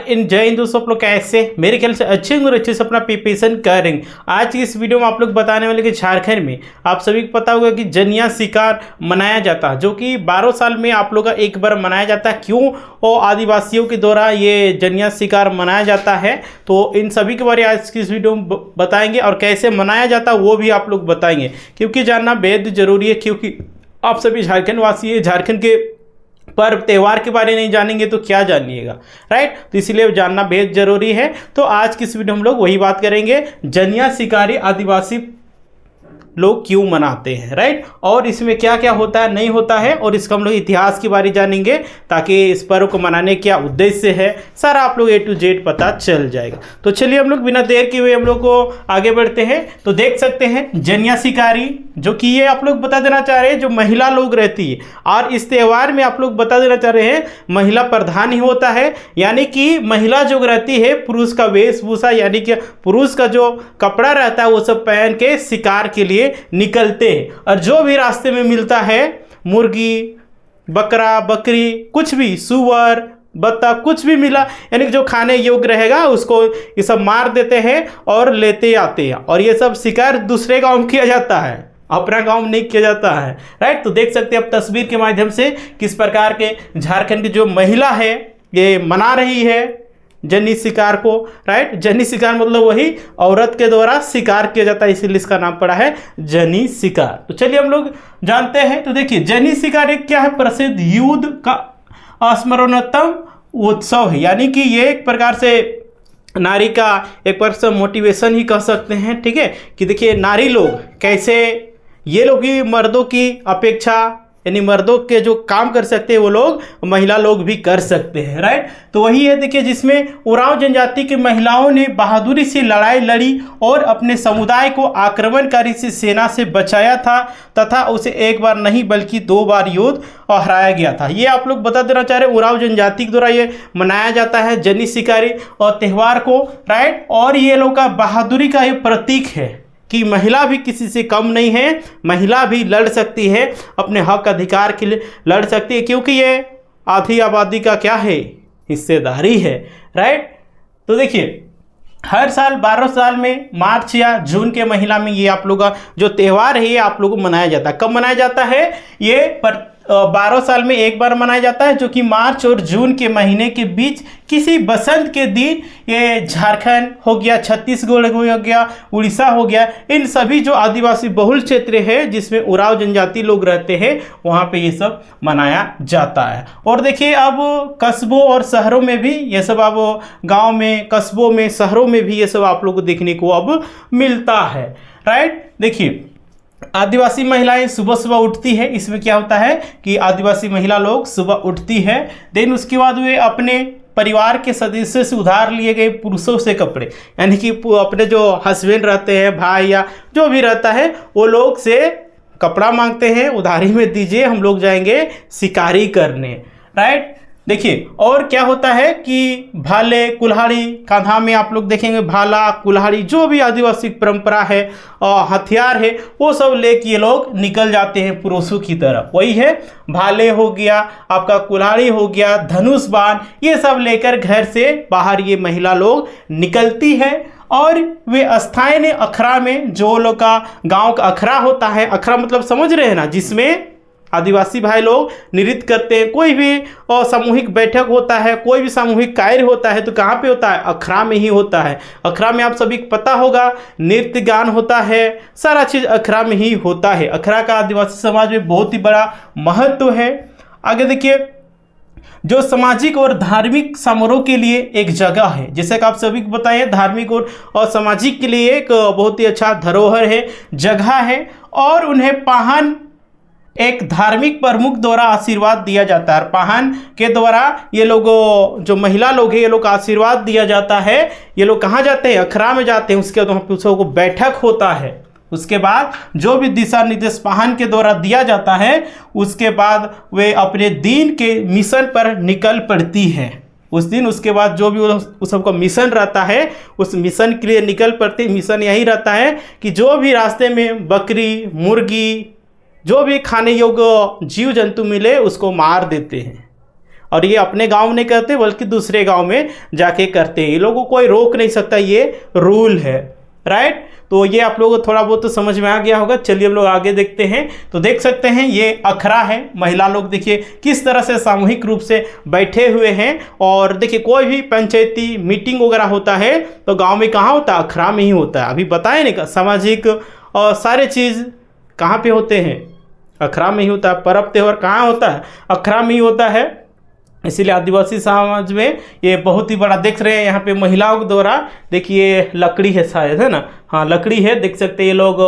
इन जय हिंदू सब लोग कैसे, मेरे ख्याल से अच्छे और अच्छे से अपना प्रिपरेशन करेंगे। आज की इस वीडियो में आप लोग बताने वाले कि झारखंड में आप सभी को पता होगा कि जनिया शिकार मनाया जाता है, जो कि 12 साल में आप लोग का एक बार मनाया जाता है। क्यों और आदिवासियों के द्वारा ये जनिया शिकार मनाया जाता है, तो इन सभी के बारे में आज की इस वीडियो में बताएंगे और कैसे मनाया जाता है वो भी आप लोग बताएंगे, क्योंकि जानना बेहद जरूरी है। क्योंकि आप सभी झारखंड वासी है, झारखंड के पर्व त्यौहार के बारे में नहीं जानेंगे तो क्या जानिएगा, राइट। तो इसलिए जानना बेहद जरूरी है। तो आज की इस वीडियो में हम लोग वही बात करेंगे, जनिया शिकारी आदिवासी लोग क्यों मनाते हैं, राइट, और इसमें क्या क्या होता है नहीं होता है, और इसका हम लोग इतिहास के बारे में जानेंगे, ताकि इस पर्व को मनाने क्या उद्देश्य है सारा आप लोग A to Z पता चल जाएगा। तो चलिए हम लोग बिना देर किए हुए हम लोग को आगे बढ़ते हैं। तो देख सकते हैं जनिया शिकारी, जो कि ये आप लोग बता देना चाह रहे हैं जो महिला लोग रहती है, और इस त्यौहार में आप लोग बता देना चाह रहे हैं महिला प्रधान ही होता है, यानी कि महिला जो रहती है पुरुष का वेशभूषा यानी कि पुरुष का जो कपड़ा रहता है वो सब पहन के शिकार के लिए निकलते हैं, और जो भी रास्ते में मिलता है मुर्गी बकरा बकरी कुछ भी सुअर बत्तख कुछ भी मिला यानी कि जो खाने योग्य रहेगा उसको ये सब मार देते हैं और लेते आते हैं, और ये सब शिकार दूसरे गांव में किया जाता है, अपना गांव में नहीं किया जाता है, राइट। तो देख सकते हैं अब तस्वीर के माध्यम से किस प्रकार के झारखंड की जो महिला है ये मना रही है जनी शिकार को, राइट। जनी शिकार मतलब वही औरत के द्वारा शिकार किया जाता है, इसीलिए इसका नाम पड़ा है जनी शिकार। तो चलिए हम लोग जानते हैं। तो देखिए जनी शिकार एक क्या है, प्रसिद्ध युद्ध का स्मरणोत्तम उत्सव है, यानी कि ये एक प्रकार से नारी का एक प्रकार से मोटिवेशन ही कह सकते हैं, ठीक है। कि देखिए नारी लोग कैसे, ये लोग ही मर्दों की अपेक्षा यानी मर्दों के जो काम कर सकते हैं वो लोग महिला लोग भी कर सकते हैं, राइट। तो वही है देखिए जिसमें उरांव जनजाति की महिलाओं ने बहादुरी से लड़ाई लड़ी और अपने समुदाय को आक्रमणकारी से सेना से बचाया था, तथा उसे एक बार नहीं बल्कि 2 बार युद्ध और हराया गया था। ये आप लोग बता देना चाह रहे हैं उरांव जनजाति के द्वारा ये मनाया जाता है जनी शिकारी और त्यौहार को, राइट। और ये लोग का बहादुरी का ये प्रतीक है कि महिला भी किसी से कम नहीं है, महिला भी लड़ सकती है, अपने हक अधिकार के लिए लड़ सकती है, क्योंकि ये आधी आबादी का क्या है, हिस्सेदारी है, राइट। तो देखिए हर साल 12 साल में मार्च या जून के महीना में ये आप लोग का जो त्यौहार है ये आप लोगों को मनाया जाता है। कब मनाया जाता है, ये 12 साल में एक बार मनाया जाता है, जो कि मार्च और जून के महीने के बीच किसी बसंत के दिन ये झारखंड हो गया, छत्तीसगढ़ हो गया, उड़ीसा हो गया, इन सभी जो आदिवासी बहुल क्षेत्र है जिसमें उरांव जनजाति लोग रहते हैं वहाँ पे ये सब मनाया जाता है। और देखिए अब कस्बों और शहरों में भी ये सब, अब गाँव में कस्बों में शहरों में भी ये सब आप लोग को देखने को अब मिलता है, राइट। देखिए आदिवासी महिलाएं सुबह सुबह उठती है, इसमें क्या होता है कि आदिवासी महिला लोग सुबह उठती है, देन उसके बाद वे अपने परिवार के सदस्यों से उधार लिए गए पुरुषों से कपड़े, यानी कि अपने जो हस्बैंड रहते हैं, भाई या जो भी रहता है, वो लोग से कपड़ा मांगते हैं, उधारी में दीजिए, हम लोग जाएंगे शिकारी करने, राइट। देखिए और क्या होता है कि भाले कुल्हाड़ी, कांधा में आप लोग देखेंगे भाला कुल्हाड़ी, जो भी आदिवासी परंपरा है और हथियार है वो सब लेके ये लोग निकल जाते हैं पुरुषों की तरफ। वही है भाले हो गया, आपका कुल्हाड़ी हो गया, धनुष बाण, ये सब लेकर घर से बाहर ये महिला लोग निकलती है, और वे स्थानीय अखड़ा में, जो लोग का गाँव का अखड़ा होता है, अखड़ा मतलब समझ रहे हैं ना, जिसमें आदिवासी भाई लोग नृत्य करते हैं, कोई भी सामूहिक बैठक होता है, कोई भी सामूहिक कार्य होता है तो कहाँ पे होता है, अखड़ा में ही होता है। अखड़ा में आप सभी को पता होगा नृत्य गान होता है, सारा चीज़ अखड़ा में ही होता है। अखड़ा का आदिवासी समाज में बहुत ही बड़ा महत्व है। आगे देखिए जो सामाजिक और धार्मिक समारोह के लिए एक जगह है, जैसे कि आप सभी को बताइए धार्मिक और सामाजिक के लिए एक बहुत ही अच्छा धरोहर है, जगह है, और उन्हें पाहन एक धार्मिक प्रमुख द्वारा आशीर्वाद दिया जाता है। पाहन के द्वारा ये लोग जो महिला लोग हैं ये लोग आशीर्वाद दिया जाता है। ये लोग कहाँ जाते हैं, अखड़ा में जाते हैं, उसके बाद वहाँ पे को बैठक होता है, उसके बाद जो भी दिशा निर्देश पाहन के द्वारा दिया जाता है उसके बाद वे अपने दिन के मिशन पर निकल पड़ती है उस दिन। उसके बाद जो भी उस सबका मिशन रहता है उस मिशन के लिए निकल पड़ती। मिशन यही रहता है कि जो भी रास्ते में बकरी मुर्गी जो भी खाने योग्य जीव जंतु मिले उसको मार देते हैं, और ये अपने गांव में नहीं करते बल्कि दूसरे गांव में जाके करते हैं। ये लोगों को कोई रोक नहीं सकता, ये रूल है, राइट। तो ये आप लोगों को थोड़ा बहुत तो समझ में आ गया होगा। चलिए हम लोग आगे देखते हैं। तो देख सकते हैं ये अखड़ा है, महिला लोग देखिए किस तरह से सामूहिक रूप से बैठे हुए हैं। और देखिए कोई भी पंचायती मीटिंग वगैरह होता है तो गांव में कहाँ होता है, अखड़ा में ही होता है। अभी बताए नहीं, सामाजिक और सारे चीज़ कहाँ पे होते हैं, अखड़ा में ही होता है। पर्व त्यौहार कहाँ होता है, अखड़ा में ही होता है। इसीलिए आदिवासी समाज में ये बहुत ही बड़ा देख रहे हैं। यहाँ पे महिलाओं के द्वारा देखिए लकड़ी है शायद, है ना, हाँ लकड़ी है, देख सकते हैं ये लोग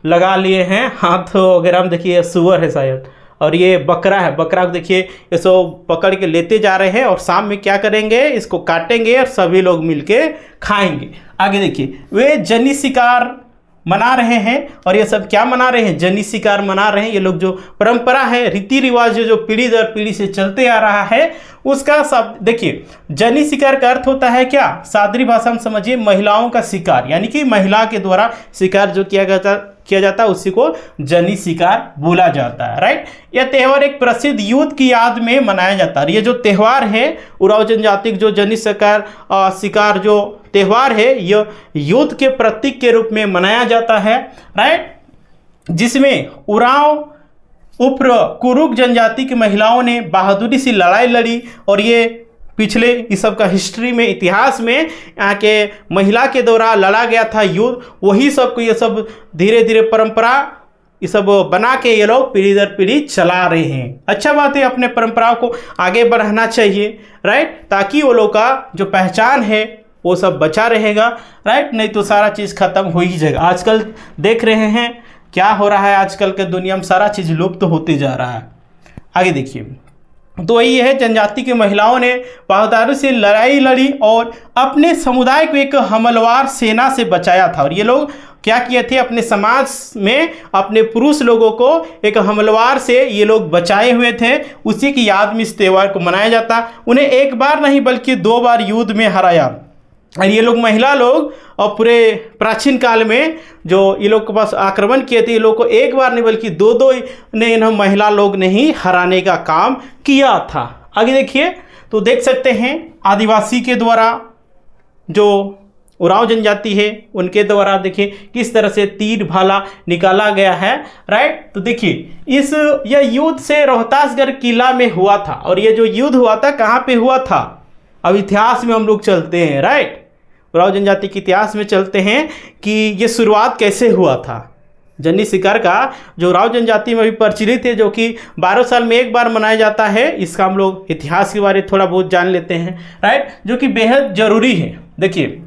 लगा लिए हैं हाथ वगैरह में। देखिए सुअर है शायद, और ये बकरा है, बकरा को देखिए इसको पकड़ के लेते जा रहे हैं और शाम में क्या करेंगे, इसको काटेंगे और सभी लोग मिलके खाएंगे। आगे देखिए वे जनी शिकार मना रहे हैं। और ये सब क्या मना रहे हैं, जनी शिकार मना रहे हैं। ये लोग जो परंपरा है, रीति रिवाज जो पीढ़ी दर पीढ़ी से चलते आ रहा है उसका सब देखिए। जनी शिकार का अर्थ होता है क्या, सादरी भाषा में समझिए महिलाओं का शिकार, यानी कि महिला के द्वारा शिकार जो किया जाता है उसी को जनी शिकार बोला जाता है, राइट। यह त्यौहार एक प्रसिद्ध युद्ध की याद में मनाया जाता है। ये जो त्यौहार है उराव जनजाति जो जनी शिकार जो त्यौहार है यह युद्ध के प्रतीक के रूप में मनाया जाता है, राइट। जिसमें उराव उप्र कुरुक जनजाति की महिलाओं ने बहादुरी से लड़ाई लड़ी। और ये पिछले इस सब का हिस्ट्री में, इतिहास में यहाँ के महिला के द्वारा लड़ा गया था युद्ध, वही सब को ये सब धीरे धीरे परंपरा ये सब बना के ये लोग पीढ़ी दर पीढ़ी चला रहे हैं। अच्छा बात है, अपने परंपराओं को आगे बढ़ाना चाहिए, राइट, ताकि वो लोग का जो पहचान है वो सब बचा रहेगा, राइट। नहीं तो सारा चीज़ खत्म हो ही जाएगा। आजकल देख रहे हैं क्या हो रहा है, आजकल के दुनिया में सारा चीज़ लुप्त होते जा रहा है। आगे देखिए, तो वही है, जनजाति की महिलाओं ने बहादुरी से लड़ाई लड़ी और अपने समुदाय को एक हमलावर सेना से बचाया था। और ये लोग क्या किए थे, अपने समाज में अपने पुरुष लोगों को एक हमलावर से ये लोग बचाए हुए थे। उसी की याद में इस त्यौहार को मनाया जाता। उन्हें एक बार नहीं बल्कि 2 बार युद्ध में हराया। और ये लोग महिला लोग और पूरे प्राचीन काल में जो ये लोग के पास आक्रमण किए थे, ये लोग को एक बार नहीं बल्कि 2 ने इन महिला लोग ने ही हराने का काम किया था। आगे देखिए, तो देख सकते हैं आदिवासी के द्वारा जो उराव जनजाति है उनके द्वारा देखिए किस तरह से तीर भाला निकाला गया है, राइट। तो देखिए यह युद्ध से रोहतासगढ़ किला में हुआ था। और ये जो युद्ध हुआ था कहाँ पे हुआ था, अब इतिहास में हम लोग चलते हैं, राइट, उराव जनजाति के इतिहास में चलते हैं कि ये शुरुआत कैसे हुआ था। जनी शिकार का जो उराव जनजाति में भी प्रचलित है, जो कि 12 साल में एक बार मनाया जाता है, इसका हम लोग इतिहास के बारे में थोड़ा बहुत जान लेते हैं, राइट, जो कि बेहद जरूरी है। देखिए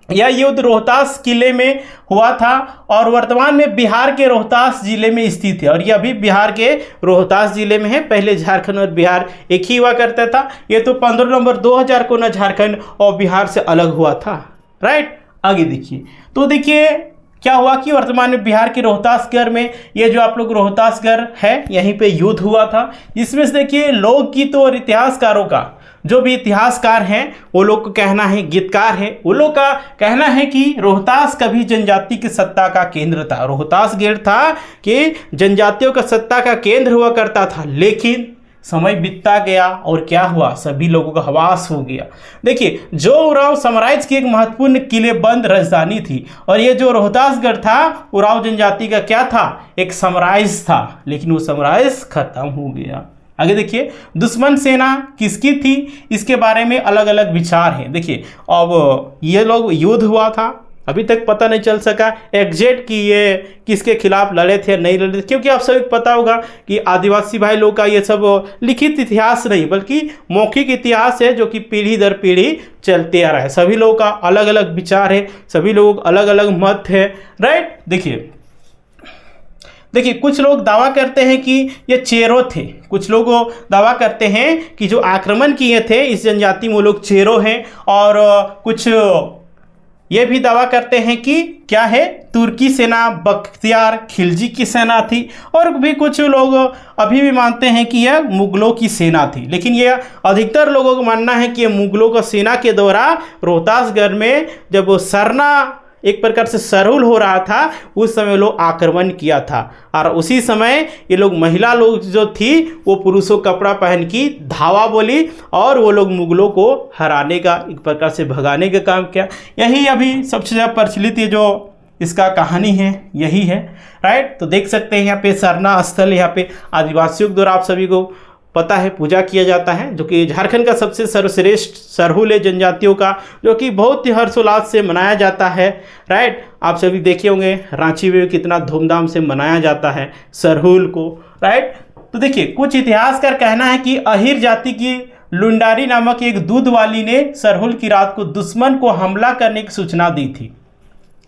यह युद्ध रोहतास किले में हुआ था और वर्तमान में बिहार के रोहतास जिले में स्थित है। और यह अभी बिहार के रोहतास जिले में है। पहले झारखंड और बिहार एक ही हुआ करता था। ये तो 15 नवंबर 2000 को न झारखंड और बिहार से अलग हुआ था, राइट। आगे देखिए, तो देखिए क्या हुआ कि वर्तमान में बिहार के रोहतासगढ़ में ये जो आप लोग रोहतासगढ़ है यहीं पे युद्ध हुआ था। इसमें से देखिए लोकगीतों और इतिहासकारों का जो भी इतिहासकार हैं वो लोग का कहना है, गीतकार है, वो लोग का कहना है कि रोहतास कभी जनजाति की सत्ता का केंद्र था। रोहतासगढ़ था कि जनजातियों का सत्ता का केंद्र हुआ करता था, लेकिन समय बीतता गया और क्या हुआ, सभी लोगों का हवास हो गया। देखिए जो उराव साम्राज्य की एक महत्वपूर्ण किलेबंद राजधानी थी। और ये जो रोहतासगढ़ था उराव जनजाति का क्या था, एक साम्राज्य था, लेकिन वो साम्राज्य खत्म हो गया। आगे देखिए, दुश्मन सेना किसकी थी, इसके बारे में अलग अलग विचार हैं। देखिए अब ये लोग युद्ध हुआ था, अभी तक पता नहीं चल सका एग्जैक्ट कि ये किसके खिलाफ लड़े थे नहीं लड़े थे, क्योंकि आप सभी को पता होगा कि आदिवासी भाई लोग का ये सब लिखित इतिहास नहीं बल्कि मौखिक इतिहास है, जो कि पीढ़ी दर पीढ़ी चलते आ रहा है। सभी लोगों का अलग अलग विचार है, सभी लोगों का अलग अलग मत है, राइट। देखिए कुछ लोग दावा करते हैं कि ये चेरो थे, कुछ लोग दावा करते हैं कि जो आक्रमण किए थे इस जनजाति में वो लोग चेरो हैं। और कुछ ये भी दावा करते हैं कि क्या है, तुर्की सेना बख्तियार खिलजी की सेना थी। और भी कुछ लोग अभी भी मानते हैं कि यह मुगलों की सेना थी, लेकिन यह अधिकतर लोगों का मानना है कि यह मुगलों का सेना के द्वारा रोहतासगढ़ में जब सरना एक प्रकार से सरहुल हो रहा था, उस समय लोग आक्रमण किया था। और उसी समय ये लोग महिला लोग जो थी वो पुरुषों कपड़ा पहन की धावा बोली और वो लोग मुगलों को हराने का, एक प्रकार से भगाने का काम किया। यही अभी सबसे ज़्यादा प्रचलित ये जो इसका कहानी है यही है, राइट। तो देख सकते हैं यहाँ पे सरना स्थल, यहाँ पे आदिवासियों के द्वारा आप सभी को पता है पूजा किया जाता है, जो कि झारखंड का सबसे सर्वश्रेष्ठ सरहुल है जनजातियों का, जो कि बहुत ही हर्षोल्लास से मनाया जाता है, राइट। आप सभी देखे होंगे रांची में कितना धूमधाम से मनाया जाता है सरहुल को, राइट। तो देखिए कुछ इतिहासकार कहना है कि अहिर जाति की लुंडारी नामक एक दूध वाली ने सरहुल की रात को दुश्मन को हमला करने की सूचना दी थी।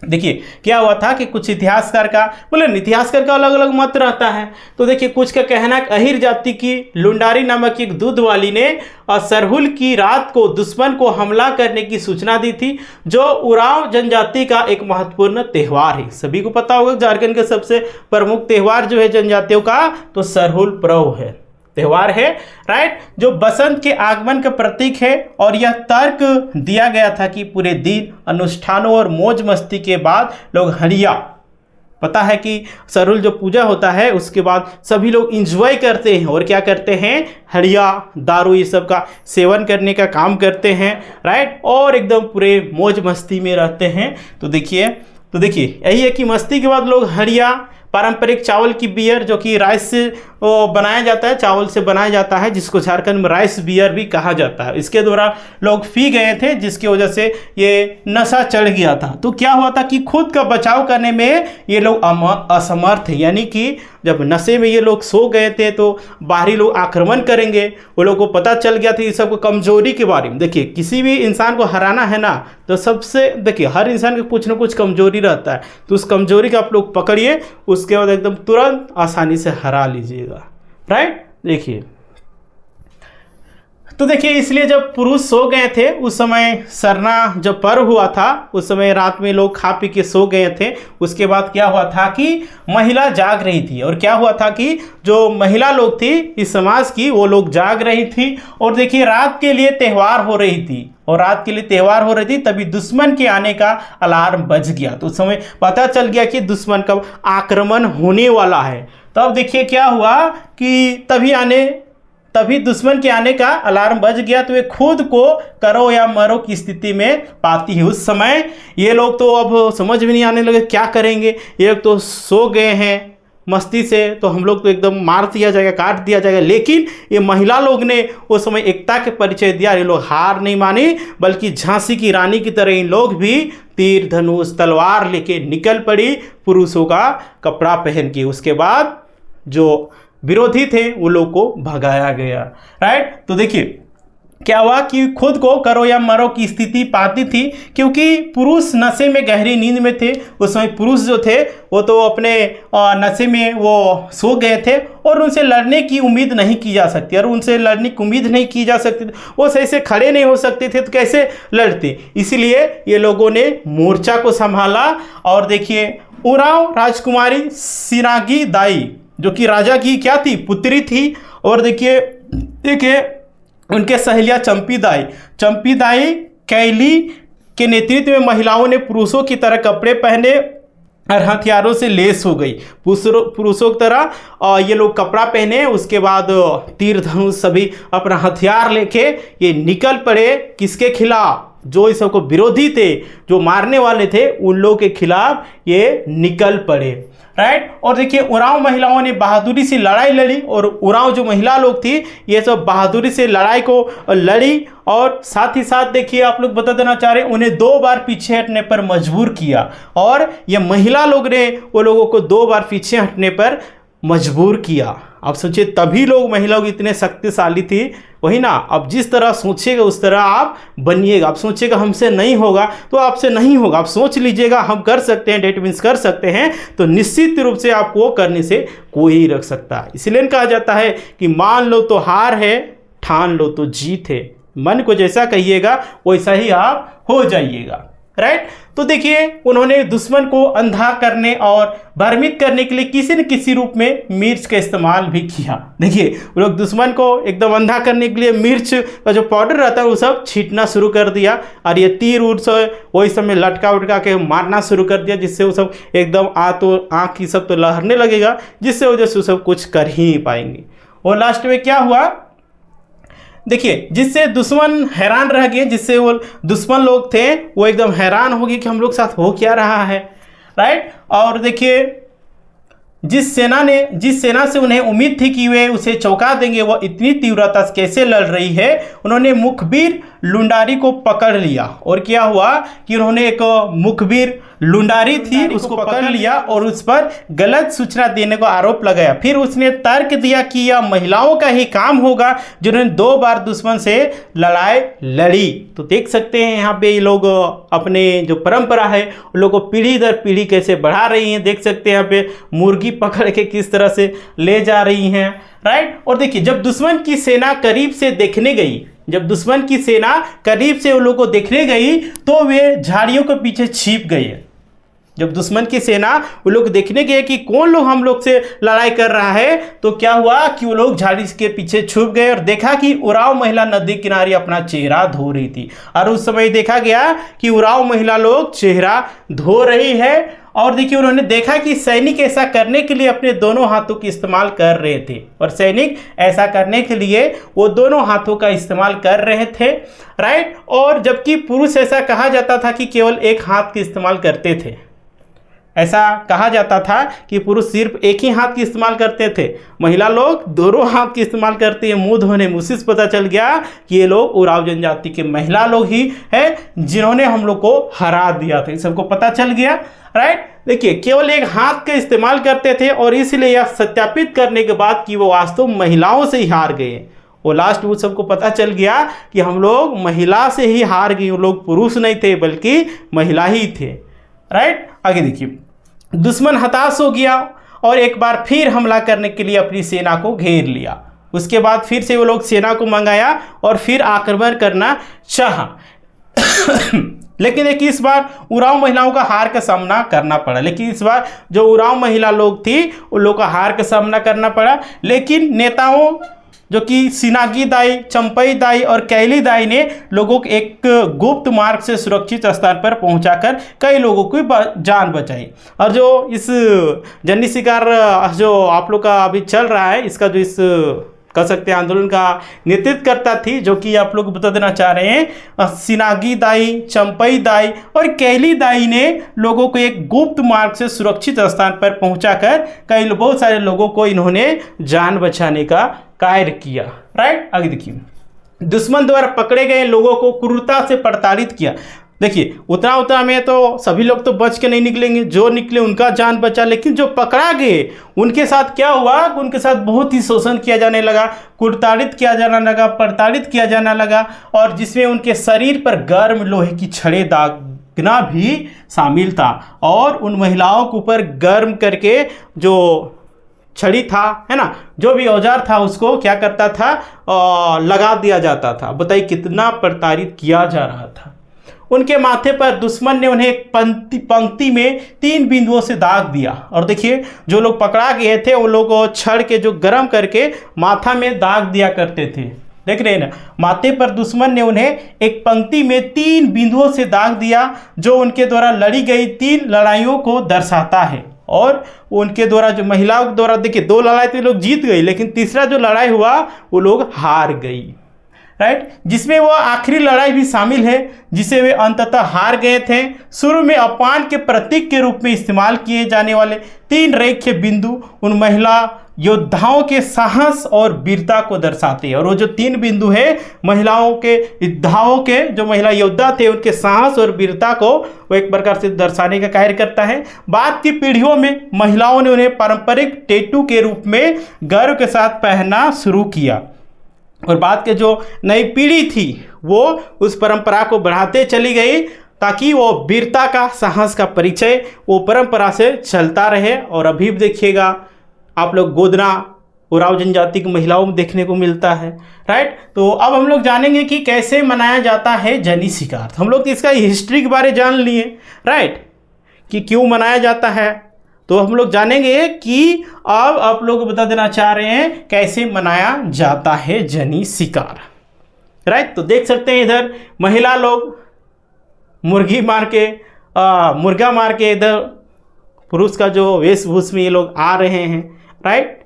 देखिए क्या हुआ था कि कुछ इतिहासकार का इतिहासकार का अलग अलग मत रहता है। तो देखिए कुछ का कहना है अहिर जाति की लुंडारी नामक एक दूध वाली ने सरहुल की रात को दुश्मन को हमला करने की सूचना दी थी, जो उरांव जनजाति का एक महत्वपूर्ण त्यौहार है। सभी को पता होगा झारखंड का सबसे प्रमुख त्यौहार जो है जनजातियों का तो सरहुल पर्व है, त्यौहार है, राइट, जो बसंत के आगमन का प्रतीक है। और यह तर्क दिया गया था कि पूरे दिन अनुष्ठानों और मौज मस्ती के बाद लोग हड़िया, पता है कि सरहुल जो पूजा होता है उसके बाद सभी लोग इंजॉय करते हैं और क्या करते हैं, हड़िया दारू ये सब का सेवन करने का काम करते हैं, राइट, और एकदम पूरे मौज मस्ती में रहते हैं। तो देखिए यही है कि मस्ती के बाद लोग हड़िया, पारंपरिक चावल की बियर जो कि राइस से बनाया जाता है, चावल से बनाया जाता है, जिसको झारखंड में राइस बियर भी कहा जाता है, इसके द्वारा लोग पी गए थे, जिसकी वजह से ये नशा चढ़ गया था। तो क्या हुआ था कि खुद का बचाव करने में ये लोग असमर्थ है, यानी कि जब नशे में ये लोग सो गए थे तो बाहरी लोग आक्रमण करेंगे, वो लोग को पता चल गया था इस सबको कमजोरी के बारे में। देखिए किसी भी इंसान को हराना है ना, तो सबसे देखिए हर इंसान का कुछ ना कुछ कमजोरी रहता है, तो उस कमजोरी का आप लोग पकड़िए, उसके बाद एकदम तुरंत आसानी से हरा लीजिएगा, राइट। देखिए तो देखिए इसलिए जब पुरुष सो गए थे उस समय सरना जब पर्व हुआ था उस समय रात में लोग खा पी के सो गए थे। उसके बाद क्या हुआ था कि महिला जाग रही थी, और क्या हुआ था कि जो महिला लोग थी इस समाज की वो लोग जाग रही थी, और देखिए रात के लिए त्यौहार हो रही थी, और रात के लिए त्यौहार हो रही थी तभी दुश्मन के आने का अलार्म बज गया। तो उस समय पता चल गया कि दुश्मन का आक्रमण होने वाला है। तब देखिए क्या हुआ कि तभी दुश्मन के आने का अलार्म बज गया, तो वे खुद को करो या मरो की स्थिति में पाती है। उस समय ये लोग तो अब समझ में नहीं आने लगे क्या करेंगे, ये लोग तो सो गए हैं मस्ती से, तो हम लोग तो एकदम मार दिया जाएगा, काट दिया जाएगा। लेकिन ये महिला लोग ने उस समय एकता के परिचय दिया, ये लोग हार नहीं मानी, बल्कि झांसी की रानी की तरह इन लोग भी तीर धनुष तलवार लेके निकल पड़ी पुरुषों का कपड़ा पहन के। उसके बाद जो विरोधी थे वो लोग को भगाया गया, राइट। तो देखिए क्या हुआ कि खुद को करो या मरो की स्थिति पाती थी, क्योंकि पुरुष नशे में गहरी नींद में थे। उस समय पुरुष जो थे वो तो अपने नशे में वो सो गए थे, और उनसे लड़ने की उम्मीद नहीं की जा सकती, और उनसे लड़ने की उम्मीद नहीं की जा सकती, वो सही से खड़े नहीं हो सकते थे, तो कैसे लड़ते। इसलिए ये लोगों ने मोर्चा को संभाला। और देखिए उरांव राजकुमारी सिरागी दाई जो कि राजा की क्या थी, पुत्री थी, और देखिए उनके सहेलिया चंपी दाई कैली के नेतृत्व में महिलाओं ने पुरुषों की तरह कपड़े पहने और हथियारों से लेस हो गई। पुरुषों की तरह ये लोग कपड़ा पहने, उसके बाद तीर धनुष सभी अपना हथियार लेके ये निकल पड़े किसके खिलाफ, जो इस सबको विरोधी थे, जो मारने वाले थे, उन लोगों के खिलाफ ये निकल पड़े, राइट। और देखिए उरांव महिलाओं ने बहादुरी से लड़ाई लड़ी, और उरांव जो महिला लोग थी ये सब बहादुरी से लड़ाई को लड़ी, और साथ ही साथ देखिए आप लोग बता देना चाह रहे हैं उन्हें 2 बार पीछे हटने पर मजबूर किया, और ये महिला लोग ने वो लोगों को 2 बार पीछे हटने पर मजबूर किया। अब सोचिए तभी लोग महिला लोग इतने शक्तिशाली थी, वही ना। अब जिस तरह सोचिएगा उस तरह आप बनिएगा। आप सोचिएगा हमसे नहीं होगा तो आपसे नहीं होगा, आप सोच लीजिएगा हम कर सकते हैं, डेट मीन्स कर सकते हैं, तो निश्चित रूप से आपको करने से कोई ही रख सकता है। इसलिए कहा जाता है कि मान लो तो हार है, ठान लो तो जीत है। मन को जैसा कहिएगा वैसा ही आप हो जाइएगा। राइट। तो देखिए उन्होंने दुश्मन को अंधा करने और भ्रमित करने के लिए किसी न किसी रूप में मिर्च का इस्तेमाल भी किया। देखिए वो लोग दुश्मन को एकदम अंधा करने के लिए मिर्च का जो पाउडर रहता है वो सब छींटना शुरू कर दिया, और ये तीर उर से वही समय लटका उटका के मारना शुरू कर दिया, जिससे वो सब एकदम आँख की सब तो लहरने लगेगा, जिससे वजह से वो सब कुछ कर ही नहीं पाएंगे। और लास्ट में क्या हुआ देखिए, जिससे दुश्मन हैरान रह गए, जिससे वो दुश्मन लोग थे वो एकदम हैरान हो गए कि हम लोग साथ हो क्या रहा है, राइट। और देखिए जिस सेना से उन्हें उम्मीद थी कि वे उसे चौंका देंगे, वो इतनी तीव्रता से कैसे लड़ रही है। उन्होंने मुखबिर लुंडारी को पकड़ लिया, और क्या हुआ कि उन्होंने एक मुखबिर लुंडारी थी उसको पकड़ लिया और उस पर गलत सूचना देने का आरोप लगाया। फिर उसने तर्क दिया कि यह महिलाओं का ही काम होगा जिन्होंने 2 बार दुश्मन से लड़ाई लड़ी। तो देख सकते हैं यहाँ पे ये लोग अपने जो परंपरा है उन लोगों को पीढ़ी दर पीढ़ी कैसे बढ़ा रही हैं। देख सकते हैं यहाँ पे मुर्गी पकड़ के किस तरह से ले जा रही हैं, राइट। और देखिए जब दुश्मन की सेना करीब से देखने गई, जब दुश्मन की सेना करीब से उन लोगों को देखने गई तो वे झाड़ियों के पीछे छिप गए। जब दुश्मन की सेना वो लोग देखने गए कि कौन लोग हम लोग से लड़ाई कर रहा है, तो क्या हुआ कि वो लोग झाड़ी के पीछे छुप गए और देखा कि उराव महिला नदी किनारे अपना चेहरा धो रही थी। और उस समय देखा गया कि उराव महिला लोग चेहरा धो रही है, और देखिए उन्होंने देखा कि सैनिक ऐसा करने के लिए अपने दोनों हाथों का इस्तेमाल कर रहे थे, और सैनिक ऐसा करने के लिए वो दोनों हाथों का इस्तेमाल कर रहे थे, राइट। और जबकि पुरुष ऐसा कहा जाता था कि केवल एक हाथ का इस्तेमाल करते थे, ऐसा कहा जाता था कि पुरुष सिर्फ एक ही हाथ की इस्तेमाल करते थे, महिला लोग दोनों हाथ की इस्तेमाल करते हैं। मुंह धोने में उसी से पता चल गया कि ये लोग उराव जनजाति के महिला लोग ही हैं जिन्होंने हम लोग को हरा दिया था, सबको पता चल गया, राइट। देखिए केवल एक हाथ का इस्तेमाल करते थे, और इसलिए यह सत्यापित करने के बाद कि वो वास्तव महिलाओं से ही हार गए। वो लास्ट वो सबको पता चल गया कि हम लोग महिला से ही हार गए, वो लोग पुरुष नहीं थे बल्कि महिला ही थे, राइट। आगे देखिए दुश्मन हताश हो गया और एक बार फिर हमला करने के लिए अपनी सेना को घेर लिया। उसके बाद फिर से वो लोग सेना को मंगाया और फिर आक्रमण करना चाहा लेकिन देखिए इस बार उराव महिलाओं का हार का सामना करना पड़ा। लेकिन इस बार जो उराव महिला लोग थी उन लोग का हार का सामना करना पड़ा, लेकिन नेताओं जो कि सिनागी दाई, चंपई दाई और कैली दाई ने लोगों को एक गुप्त मार्ग से सुरक्षित स्थान पर पहुंचाकर कई लोगों की जान बचाई। और जो इस जंगली शिकार जो आप लोग का अभी चल रहा है, इसका जो इस कह सकते हैं आंदोलन का नेतृत्व करता थी, जो कि आप लोग बता देना चाह रहे हैं, सिनागी दाई, चंपई दाई और कैली दाई ने लोगों को एक गुप्त मार्ग से सुरक्षित स्थान पर पहुंचाकर कई बहुत सारे लोगों को इन्होंने जान बचाने का कार्य किया, राइट। आगे देखिए दुश्मन द्वारा पकड़े गए लोगों को क्रूरता से प्रताड़ित किया। देखिए उतना में तो सभी लोग तो बच के नहीं निकलेंगे, जो निकले उनका जान बचा, लेकिन जो पकड़ा गए उनके साथ क्या हुआ, उनके साथ बहुत ही शोषण किया जाने लगा, कुटाड़ित किया जाने लगा, प्रताड़ित किया जाने लगा, और जिसमें उनके शरीर पर गर्म लोहे की छड़ें दागना भी शामिल था। और उन महिलाओं के ऊपर गर्म करके जो छड़ी था, है ना, जो भी औजार था उसको क्या करता था, लगा दिया जाता था। बताइए कितना प्रताड़ित किया जा रहा था। उनके माथे पर दुश्मन ने उन्हें एक पंक्ति में 3 बिंदुओं से दाग दिया। और देखिए जो लोग पकड़ा गए थे वो लोग छड़ के जो गर्म करके माथा में दाग दिया करते थे, देख रहे हैं ना, माथे पर दुश्मन ने उन्हें एक पंक्ति में 3 बिंदुओं से दाग दिया, जो उनके द्वारा लड़ी गई 3 लड़ाइयों को दर्शाता है। और उनके द्वारा जो महिलाओं के द्वारा देखिए 2 लड़ाई तो लोग जीत गई, लेकिन तीसरा जो लड़ाई हुआ वो लोग हार गई, राइट, जिसमें वो आखिरी लड़ाई भी शामिल है जिसे वे अंततः हार गए थे। शुरू में अपमान के प्रतीक के रूप में इस्तेमाल किए जाने वाले 3 रेखीय बिंदु उन महिला योद्धाओं के साहस और वीरता को दर्शाते हैं। और वो जो 3 बिंदु है महिलाओं के योद्धाओं के, जो महिला योद्धा थे उनके साहस और वीरता को वो एक प्रकार से दर्शाने का कार्य करता है। बाद की पीढ़ियों में महिलाओं ने उन्हें पारंपरिक टैटू के रूप में गर्व के साथ पहनना शुरू किया, और बाद के जो नई पीढ़ी थी वो उस परंपरा को बढ़ाते चली गई ताकि वो वीरता का, साहस का परिचय वो परंपरा से चलता रहे। और अभी भी देखिएगा आप लोग गोदना उराव जनजाति की महिलाओं में देखने को मिलता है। राइट, तो अब हम लोग जानेंगे कि कैसे मनाया जाता है जनी शिकार। तो हम लोग इसका हिस्ट्री के बारे जान लिए, राइट, कि क्यों मनाया जाता है। तो हम लोग जानेंगे कि अब आप लोग बता देना चाह रहे हैं कैसे मनाया जाता है जनी शिकार। राइट, तो देख सकते हैं इधर महिला लोग मुर्गा मार के इधर पुरुष का जो वेशभूषा में ये लोग आ रहे हैं। राइट,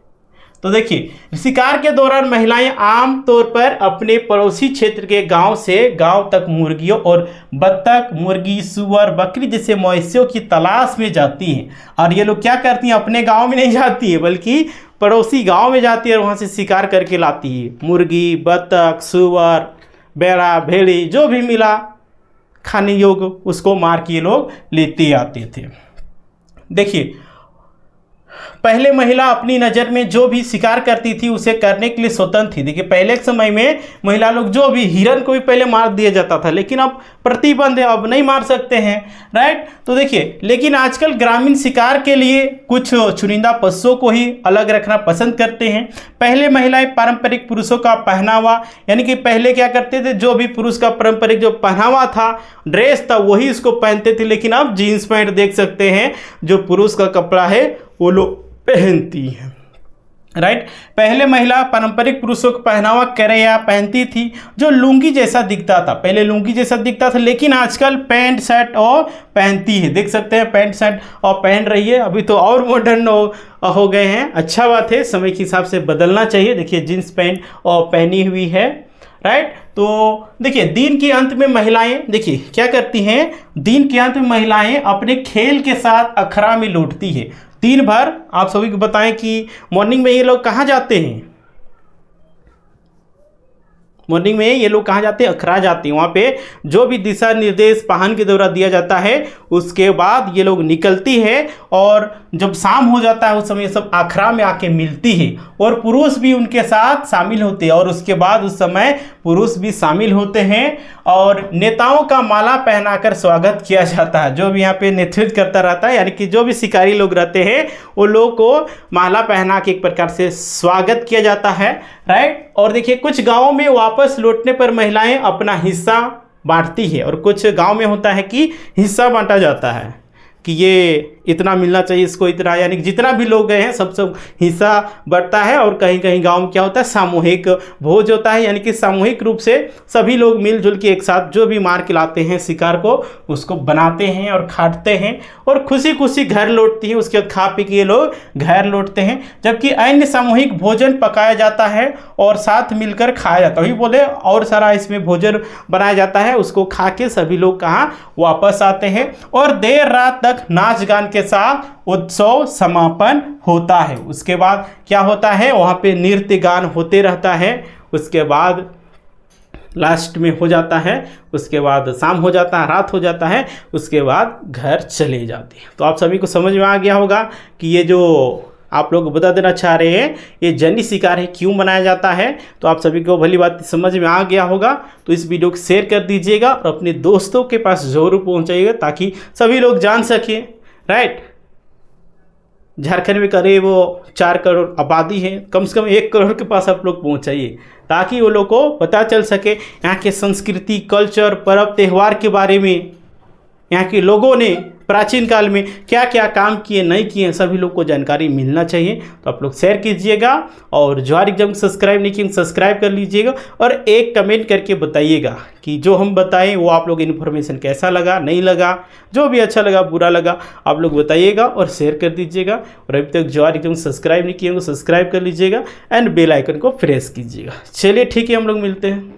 तो देखिए शिकार के दौरान महिलाएं आम तौर पर अपने पड़ोसी क्षेत्र के गांव से गांव तक मुर्गियों और बत्तख, मुर्गी, सुअर, बकरी जैसे मवेशियों की तलाश में जाती हैं। और ये लोग क्या करती हैं, अपने गांव में नहीं जाती है बल्कि पड़ोसी गांव में जाती है और वहां से शिकार करके लाती है। मुर्गी, बत्तख, सुअर, भेड़ा, भेड़ी जो भी मिला खाने योग्य उसको मार के ये लोग लेते आते थे। देखिए पहले महिला अपनी नज़र में जो भी शिकार करती थी उसे करने के लिए स्वतंत्र थी। देखिए पहले के समय में महिला लोग जो भी हिरन को भी पहले मार दिया जाता था, लेकिन अब प्रतिबंध है, अब नहीं मार सकते हैं। राइट, तो देखिए लेकिन आजकल ग्रामीण शिकार के लिए कुछ चुनिंदा पशुओं को ही अलग रखना पसंद करते हैं। पहले महिलाएं पारंपरिक पुरुषों का पहनावा, यानी कि पहले क्या करते थे, जो भी पुरुष का पारंपरिक जो पहनावा था, ड्रेस था, वही उसको पहनते थे। लेकिन अब जीन्स पैंट देख सकते हैं जो पुरुष का कपड़ा है वो लोग पहनती हैं। राइट, पहले महिला पारंपरिक पुरुषों का पहनावा करेया पहनती थी जो लुंगी जैसा दिखता था। पहले लुंगी जैसा दिखता था, लेकिन आजकल पैंट शर्ट और पहनती है। देख सकते हैं पैंट शर्ट और पहन रही है। अभी तो और मॉडर्न हो गए हैं, अच्छा बात है, समय के हिसाब से बदलना चाहिए। देखिए जीन्स पैंट और पहनी हुई है। राइट, तो देखिए दिन के अंत में महिलाएं देखिए क्या करती हैं, दिन के अंत में महिलाएं अपने खेल के साथ अखड़ा में लौटती है। दिन भर आप सभी को बताएं कि मॉर्निंग में ये लोग कहाँ जाते हैं, मॉर्निंग में ये लोग कहाँ जाते हैं, अखड़ा जाते हैं। वहाँ पे जो भी दिशा निर्देश वाहन के द्वारा दिया जाता है उसके बाद ये लोग निकलती है और जब शाम हो जाता है उस समय सब अखड़ा में आके मिलती है और पुरुष भी उनके साथ शामिल होते हैं। और उसके बाद उस समय पुरुष भी शामिल होते हैं और नेताओं का माला पहनाकर स्वागत किया जाता है। जो भी यहाँ पे नेतृत्व करता रहता है, यानी कि जो भी शिकारी लोग रहते हैं वो लोग को माला पहना के एक प्रकार से स्वागत किया जाता है। राइट, और देखिए कुछ गाँवों में वापस लौटने पर महिलाएं अपना हिस्सा बांटती है और कुछ गांव में होता है कि हिस्सा बांटा जाता है कि ये इतना मिलना चाहिए, इसको इतना, यानी कि जितना भी लोग गए हैं सब हिस्सा बढ़ता है। और कहीं कहीं गांव में क्या होता है, सामूहिक भोज होता है, यानी कि सामूहिक रूप से सभी लोग मिलजुल के एक साथ जो भी मार के लाते हैं शिकार को उसको बनाते हैं और खाते हैं और खुशी खुशी घर लौटती है। उसके बाद खा पी के ये लोग घर लौटते हैं। जबकि अन्य सामूहिक भोजन पकाया जाता है और साथ मिलकर खाया जाता है। वही बोले और सारा इसमें भोजन बनाया जाता है, उसको खा के सभी लोग कहाँ वापस आते हैं और देर रात तक नाच गान के साथ उत्सव समापन होता है। उसके बाद क्या होता है, वहाँ पे नृत्य गान होते रहता है। उसके बाद लास्ट में हो जाता है, उसके बाद शाम हो जाता है, रात हो जाता है, उसके बाद घर चले जाते हैं। तो आप सभी को समझ में आ गया होगा कि ये जो आप लोग बता देना चाह रहे हैं ये जनी शिकार है क्यों मनाया जाता है। तो आप सभी को भली बात समझ में आ गया होगा। तो इस वीडियो को शेयर कर दीजिएगा और अपने दोस्तों के पास जरूर पहुंचाइएगा ताकि सभी लोग जान सकें। राइट, झारखंड में करीब 4 करोड़ आबादी है, कम से कम 1 करोड़ के पास आप लोग पहुंचाइए ताकि वो लोग को पता चल सके यहाँ के संस्कृति, कल्चर, पर्व त्यौहार के बारे में, यहाँ के लोगों ने प्राचीन काल में क्या क्या काम किए नहीं किए, सभी लोग को जानकारी मिलना चाहिए। तो आप लोग शेयर कीजिएगा और ज्वार एग्जाम सब्सक्राइब नहीं किए सब्सक्राइब कर लीजिएगा और एक कमेंट करके बताइएगा कि जो हम बताएं वो आप लोग इन्फॉर्मेशन कैसा लगा, नहीं लगा, जो भी अच्छा लगा बुरा लगा आप लोग बताइएगा और शेयर कर दीजिएगा। और अभी तक ज्वार एग्जाम सब्सक्राइब नहीं किए सब्सक्राइब कर लीजिएगा एंड बेल आइकन को प्रेस कीजिएगा। चलिए ठीक है, हम लोग मिलते हैं।